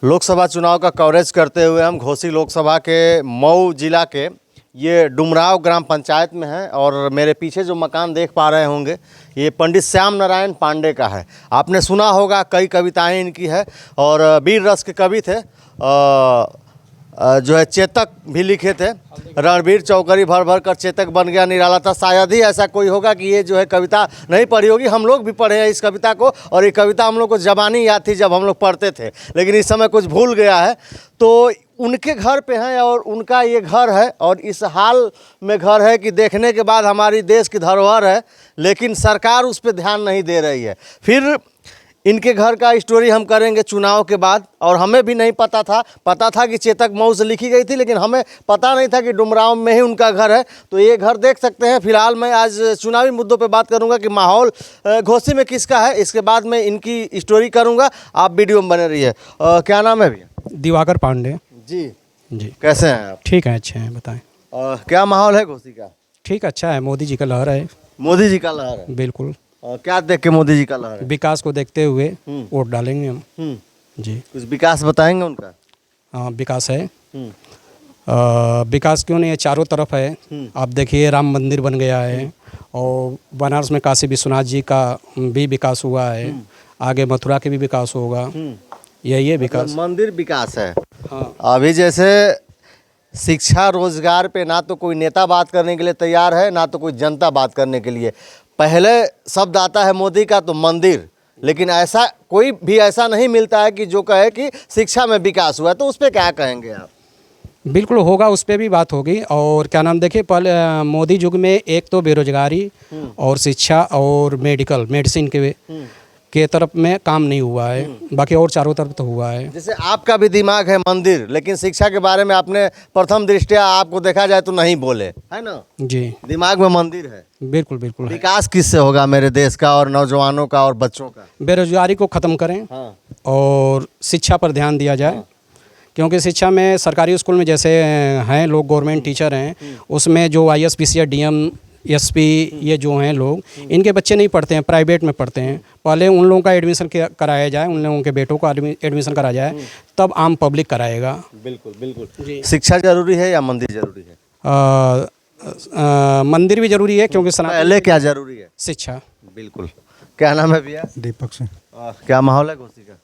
लोकसभा चुनाव का कवरेज करते हुए हम घोसी लोकसभा के मऊ जिला के ये डुमराव ग्राम पंचायत में हैं और मेरे पीछे जो मकान देख पा रहे होंगे ये पंडित श्याम नारायण पांडे का है। आपने सुना होगा, कई कविताएं इनकी है और वीर रस के कवि थे। जो है चेतक भी लिखे थे। रणबीर चौकरी भर भर कर चेतक बन गया निराला था। शायद ही ऐसा कोई होगा कि ये जो है कविता नहीं पढ़ी होगी। हम लोग भी पढ़े हैं इस कविता को और ये कविता हम लोग को ज़बानी याद थी जब हम लोग पढ़ते थे, लेकिन इस समय कुछ भूल गया है। तो उनके घर पे हैं और उनका ये घर है और इस हाल में घर है कि देखने के बाद हमारी देश की धरोहर है, लेकिन सरकार उस पर ध्यान नहीं दे रही है। फिर इनके घर का स्टोरी हम करेंगे चुनाव के बाद। और हमें भी नहीं पता था कि चेतक मऊ से लिखी गई थी, लेकिन हमें पता नहीं था कि डुमराव में ही उनका घर है। तो ये घर देख सकते हैं। फिलहाल मैं आज चुनावी मुद्दों पे बात करूंगा कि माहौल घोसी में किसका है। इसके बाद मैं इनकी स्टोरी करूंगा, आप वीडियो में बने रहिए। क्या नाम है भैया? दिवाकर पांडे जी। जी, कैसे हैं आप? ठीक है, अच्छे हैं, बताएं। क्या माहौल है घोसी का? ठीक, अच्छा है। मोदी जी का लहर है। मोदी जी का लहर है? बिल्कुल। क्या देख के मोदी जी का लहर है? विकास को देखते हुए वोट डालेंगे हम। जी, कुछ विकास बताएंगे उनका? हाँ, विकास है। विकास क्यों नहीं है, चारों तरफ है। आप देखिए, राम मंदिर बन गया है और बनारस में काशी विश्वनाथ जी का भी विकास हुआ है। आगे मथुरा के भी विकास होगा। यही है विकास। मंदिर विकास है। हाँ, अभी जैसे शिक्षा रोजगार पे ना तो कोई नेता बात करने के लिए तैयार है, ना तो कोई जनता बात करने के लिए। पहले शब्द आता है मोदी का तो मंदिर, लेकिन ऐसा कोई भी ऐसा नहीं मिलता है कि जो कहे कि शिक्षा में विकास हुआ है। तो उस पर क्या कहेंगे आप? बिल्कुल होगा, उस पर भी बात होगी। और क्या नाम, देखिए, पहले मोदी युग में एक तो बेरोजगारी और शिक्षा और मेडिसिन के तरफ में काम नहीं हुआ है, बाकी और चारों तरफ तो हुआ है। जैसे आपका भी दिमाग है मंदिर, लेकिन शिक्षा के बारे में आपने प्रथम दृष्टया आपको देखा जाए तो नहीं बोले, है ना? जी, दिमाग में मंदिर है। बिल्कुल बिल्कुल है। विकास किससे होगा मेरे देश का और नौजवानों का और बच्चों का? बेरोजगारी को ख़त्म करें। हाँ। और शिक्षा पर ध्यान दिया जाए। हाँ। क्योंकि शिक्षा में सरकारी स्कूल में जैसे हैं लोग, गवर्नमेंट टीचर हैं, उसमें जो IAS PCS DM SP ये जो हैं लोग, इनके बच्चे नहीं पढ़ते हैं, प्राइवेट में पढ़ते हैं। पहले उन लोगों का एडमिशन कराया जाए, उन लोगों के बेटों का एडमिशन कराया जाए, तब आम पब्लिक कराएगा। बिल्कुल बिल्कुल। शिक्षा जरूरी है या मंदिर जरूरी है? मंदिर भी जरूरी है, क्योंकि पहले क्या जरूरी है? शिक्षा। बिल्कुल। क्या नाम है भैया? दीपक सिंह। क्या माहौल है घोसी का?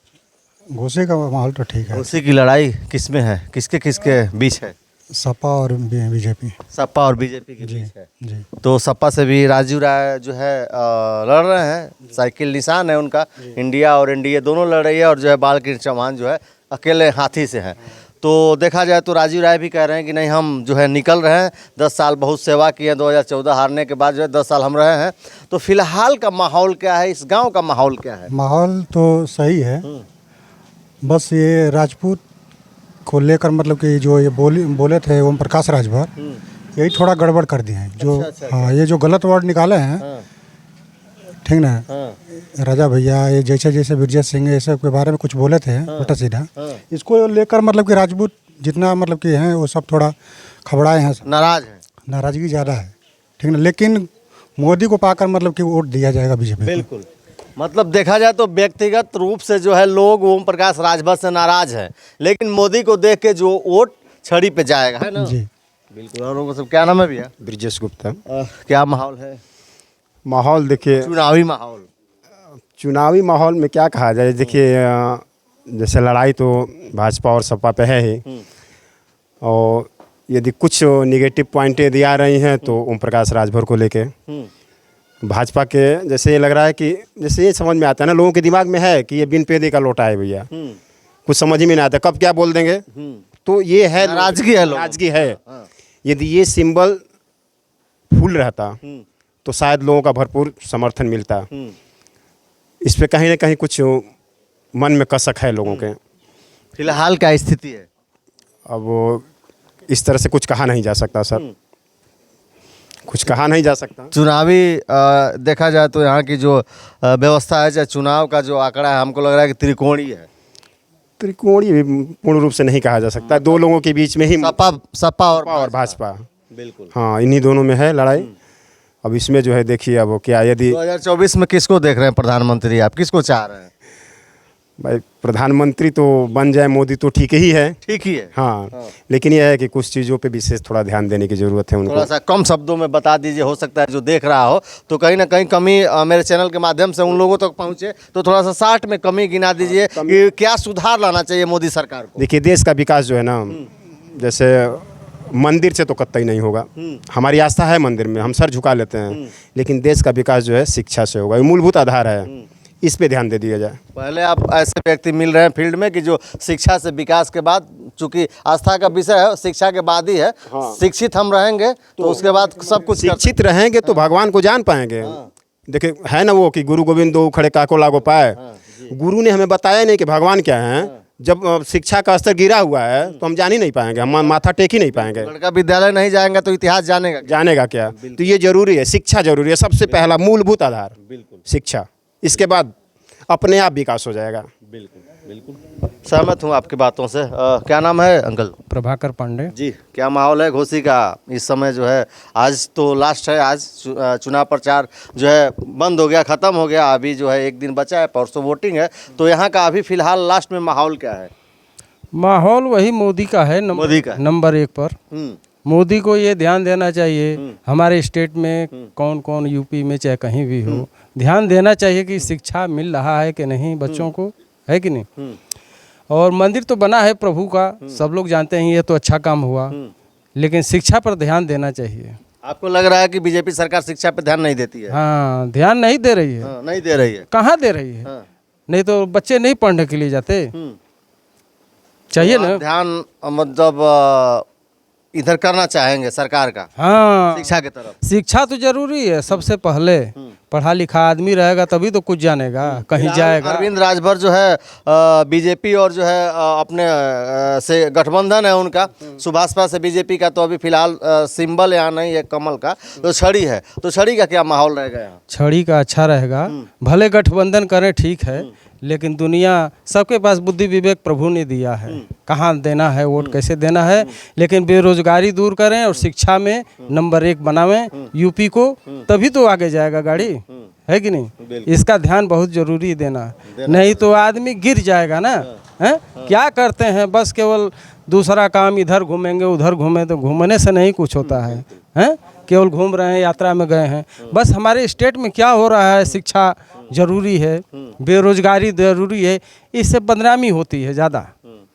घोसी का माहौल तो ठीक है। घोसी की लड़ाई किस में है, किसके किसके बीच है? सपा और बीजेपी। सपा और बीजेपी के बीच है। जी। तो सपा से भी राजू राय जो है लड़ रहे हैं। साइकिल निशान है उनका। इंडिया और NDA दोनों लड़ रही है और जो है बालकृष्ण चौहान जो है अकेले हाथी से हैं। तो देखा जाए तो राजू राय भी कह रहे हैं कि नहीं, हम जो है निकल रहे हैं। 10 साल बहुत सेवा की है, 2014 हारने के बाद जो है 10 साल हम रहे हैं। तो फिलहाल का माहौल क्या है, इस गाँव का माहौल क्या है? माहौल तो सही है, बस ये राजपूत को लेकर मतलब कि जो ये बोले थे ओम प्रकाश राजभर, यही थोड़ा गड़बड़ कर दिए हैं। जो हाँ, ये जो गलत वर्ड निकाले हैं, ठीक ना? राजा भैया, ये जैसे ब्रजेश सिंह ये सब के बारे में कुछ बोले थे उल्टा सीधा, इसको लेकर मतलब कि राजपूत जितना मतलब कि हैं वो सब थोड़ा खबड़ाए हैं, नाराज है, नाराजगी ज़्यादा है, ठीक ना? लेकिन मोदी को पाकर मतलब कि वोट दिया जाएगा बीजेपी। बिल्कुल। मतलब देखा जाए तो व्यक्तिगत रूप से जो है लोग ओम प्रकाश राजभर से नाराज हैं, लेकिन मोदी को देख के जो वोट छड़ी पे जाएगा, है ना? जी बिल्कुल। और वो सब क्या नाम है भैया? ब्रिजेश गुप्ता। क्या माहौल है? माहौल देखिए, चुनावी माहौल में क्या कहा जाए। देखिए, जैसे लड़ाई तो भाजपा और सपा पे है ही, और यदि कुछ निगेटिव पॉइंटें दिया रही हैं तो ओम प्रकाश राजभर को लेके भाजपा के जैसे ये लग रहा है कि जैसे ये समझ में आता है ना, लोगों के दिमाग में है कि ये बिन पेदे का लोटा है भैया, कुछ समझ ही में नहीं आता कब क्या बोल देंगे। तो ये है नाराजगी है। यदि ये सिंबल फूल रहता तो शायद लोगों का भरपूर समर्थन मिलता। इस पे कहीं ना कहीं कुछ मन में कसक है लोगों के। फिलहाल क्या स्थिति है? अब इस तरह से कुछ कहा नहीं जा सकता सर, कुछ कहा नहीं जा सकता। चुनावी देखा जाए तो यहाँ की जो व्यवस्था है, चाहे चुनाव का जो आंकड़ा है, हमको लग रहा है कि त्रिकोणीय है। त्रिकोणीय भी पूर्ण रूप से नहीं कहा जा सकता। दो लोगों के बीच में ही सपा और भाजपा। बिल्कुल। हाँ, इन्हीं दोनों में है लड़ाई। अब इसमें जो है देखिए, अब क्या यदि 2024 में किसको देख रहे हैं प्रधानमंत्री, आप किसको चाह रहे हैं? भाई प्रधानमंत्री तो बन जाए मोदी तो ठीक ही है। ठीक ही है। हाँ, लेकिन यह है कि कुछ चीज़ों पे विशेष थोड़ा ध्यान देने की ज़रूरत है थोड़ा उनको। सा कम शब्दों में बता दीजिए, हो सकता है जो देख रहा हो तो कहीं ना कहीं कमी मेरे चैनल के माध्यम से उन लोगों तक पहुंचे, तो थोड़ा सा 60 में कमी गिना दीजिए कि क्या सुधार लाना चाहिए मोदी सरकार को। देखिए देश का विकास जो है ना, जैसे मंदिर से तो कतई नहीं होगा। हमारी आस्था है मंदिर में, हम सर झुका लेते हैं, लेकिन देश का विकास जो है शिक्षा से होगा। ये मूलभूत आधार है, इस पे ध्यान दे दिया जाए। पहले आप ऐसे व्यक्ति मिल रहे हैं फील्ड में कि जो शिक्षा से विकास के बाद, चूंकि आस्था का विषय है शिक्षा के बाद ही है, शिक्षित हम रहेंगे तो उसके बाद सब कुछ शिक्षित रहेंगे तो भगवान को जान पाएंगे। देखिए है ना वो कि गुरु गोविंद दो खड़े काको लागो पाए। गुरु ने हमें बताया नहीं कि भगवान क्या है। जब शिक्षा का स्तर गिरा हुआ है तो हम जान ही नहीं पाएंगे, हम माथा टेक ही नहीं पाएंगे। लड़का विद्यालय नहीं जाएंगे तो इतिहास जानेगा क्या। तो ये जरूरी है, शिक्षा जरूरी है, सबसे पहला मूलभूत आधार शिक्षा। इसके बाद अपने आप विकास हो जाएगा। बिल्कुल सहमत हूँ आपकी बातों से। क्या नाम है अंकल? प्रभाकर पांडे जी, क्या माहौल है घोसी का इस समय? जो है आज तो लास्ट है, आज चुनाव प्रचार जो है बंद हो गया, ख़त्म हो गया, अभी जो है एक दिन बचा है, परसों वोटिंग है, तो यहाँ का अभी फिलहाल लास्ट में माहौल क्या है? माहौल वही मोदी का है, मोदी का नंबर 1 पर। मोदी को ये ध्यान देना चाहिए हमारे स्टेट में कौन कौन, यूपी में चाहे कहीं भी हो, ध्यान देना चाहिए कि शिक्षा मिल रहा है कि नहीं बच्चों को, है कि नहीं। और मंदिर तो बना है प्रभु का, सब लोग जानते हैं, ये तो अच्छा काम हुआ, लेकिन शिक्षा पर ध्यान देना चाहिए। आपको लग रहा है कि बीजेपी सरकार शिक्षा पे ध्यान नहीं देती है? हाँ, ध्यान नहीं दे रही है। हाँ, नहीं दे रही है। कहाँ दे रही है? हाँ। नहीं तो बच्चे नहीं पढ़ने के लिए जाते, चाहिए तो ना आप ध्यान मतलब इधर करना चाहेंगे सरकार का हाँ, शिक्षा की तरफ? शिक्षा तो जरूरी है सबसे पहले। पढ़ा लिखा आदमी रहेगा तभी तो कुछ जानेगा, कहीं जाएगा। अरविंद राजभर जो है बीजेपी और जो है अपने से गठबंधन है उनका, सुभाषपा से बीजेपी का, तो अभी फिलहाल सिंबल यहाँ नहीं है कमल का, तो छड़ी है, तो छड़ी का क्या माहौल रहेगा यहाँ? छड़ी का अच्छा रहेगा, भले गठबंधन करें ठीक है, लेकिन दुनिया सबके पास बुद्धि विवेक प्रभु ने दिया है, कहाँ देना है वोट, कैसे देना है। लेकिन बेरोजगारी दूर करें और शिक्षा में नंबर 1 बनावें यूपी को, तभी तो आगे जाएगा गाड़ी, है कि नहीं। इसका ध्यान बहुत जरूरी देना, नहीं तो आदमी गिर जाएगा ना। हैं क्या करते हैं, बस केवल दूसरा काम, इधर घूमेंगे उधर घूमें, तो घूमने से नहीं कुछ होता है। हैं केवल घूम रहे हैं, यात्रा में गए हैं, बस हमारे स्टेट में क्या हो रहा है, शिक्षा जरूरी है, बेरोजगारी जरूरी है, इससे बदनामी होती है ज़्यादा,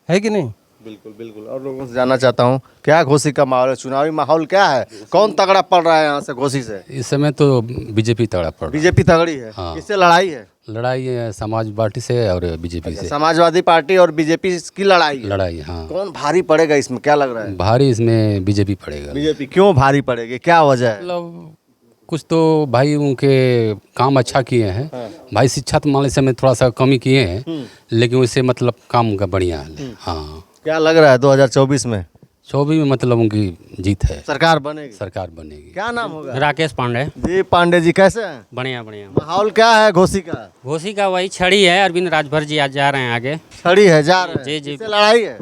है कि नहीं। बिल्कुल बिल्कुल। और लोगों से जानना चाहता हूँ क्या घोसी का माहौल है, चुनावी माहौल क्या है, कौन तगड़ा पड़ रहा है यहाँ से घोसी से? इस समय तो बीजेपी तगड़ा पड़ रहा बीजेपी तगड़ी है। हाँ। किससे लड़ाई है? है। लड़ाई है समाज पार्टी से और बीजेपी से। समाजवादी पार्टी और बीजेपी की लड़ाई है। लड़ाई हाँ, कौन भारी पड़ेगा इसमें, क्या लग रहा है? भारी इसमें बीजेपी पड़ेगा। बीजेपी क्यों भारी पड़ेगी, क्या वजह है? मतलब कुछ तो भाई उनके काम अच्छा किए हैं। भाई शिक्षा तो मान समय थोड़ा सा कमी किए हैं, लेकिन उससे मतलब काम का बढ़िया है। हाँ, क्या लग रहा है 2024 में 24 में मतलब उनकी जीत है, सरकार बनेगी? सरकार बनेगी। क्या नाम होगा? राकेश पांडे। जी पांडे जी, कैसे हैं? बढ़िया बढ़िया। माहौल क्या है घोसी का? घोसी का वही छड़ी है, अरविंद राजभर जी आज जा रहे हैं आगे। छड़ी है, जा रहे हैं? जी, जी। किससे लड़ाई है?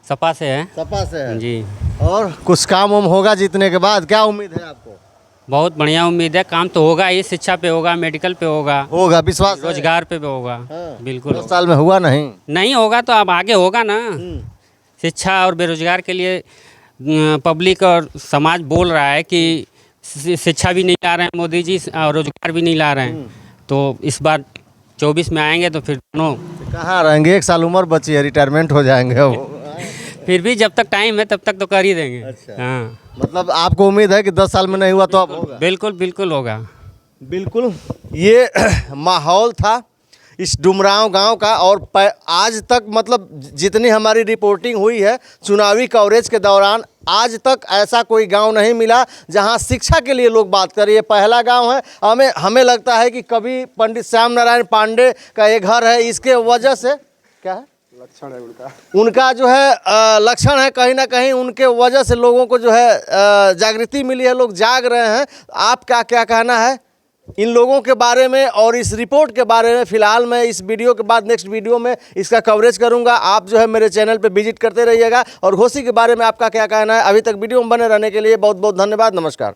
सपा से है सपा से है। जी। और कुछ काम उम होगा जीतने के बाद, क्या उम्मीद है आपको? बहुत बढ़िया उम्मीद है, काम तो होगा ही, शिक्षा पे होगा, मेडिकल पे होगा, होगा, विश्वास है? रोजगार पे भी होगा। हाँ। बिल्कुल 2 साल में हुआ नहीं? नहीं होगा तो अब आगे होगा ना। शिक्षा और बेरोजगार के लिए पब्लिक और समाज बोल रहा है कि शिक्षा भी नहीं ला रहे हैं मोदी जी और रोजगार भी नहीं ला रहे हैं, तो इस बार 24 में आएंगे तो फिर दोनों। कहाँ रहेंगे, 1 साल उम्र बची है, रिटायरमेंट हो जाएंगे वो। फिर भी जब तक टाइम है तब तक तो कर ही देंगे। अच्छा। हाँ मतलब आपको उम्मीद है कि 10 साल में नहीं हुआ तो अब होगा? बिल्कुल बिल्कुल होगा। बिल्कुल। ये माहौल था इस डुमरांव गांव का, और आज तक मतलब जितनी हमारी रिपोर्टिंग हुई है चुनावी कवरेज के दौरान, आज तक ऐसा कोई गांव नहीं मिला जहां शिक्षा के लिए लोग बात करें। ये पहला गांव है। हमें लगता है कि कभी पंडित श्याम नारायण पांडे का ये घर है, इसके वजह से क्या है, लक्षण है उनका जो है लक्षण है, कहीं ना कहीं उनके वजह से लोगों को जो है जागृति मिली है, लोग जाग रहे हैं। आपका क्या कहना है इन लोगों के बारे में और इस रिपोर्ट के बारे में? फिलहाल मैं इस वीडियो के बाद नेक्स्ट वीडियो में इसका कवरेज करूंगा। आप जो है मेरे चैनल पे विजिट करते रहिएगा। और घोसी के बारे में आपका क्या कहना है? अभी तक वीडियो में बने रहने के लिए बहुत बहुत धन्यवाद। नमस्कार।